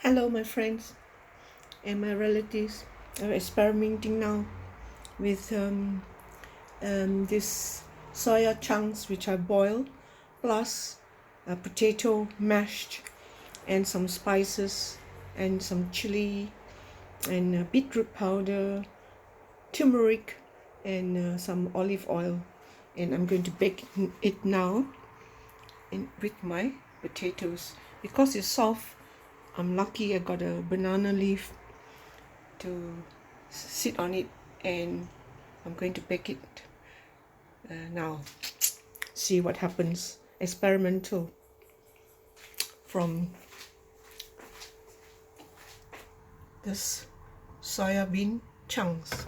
Hello, my friends and my relatives. I'm experimenting now with this soya chunks which I boil, plus potato mashed, and some spices, and some chili, and beetroot powder, turmeric, and some olive oil. And I'm going to bake it now with my potatoes. Because it's soft, I'm lucky I got a banana leaf to sit on it, and I'm going to bake it now. See what happens. Experimental from this soya bean chunks.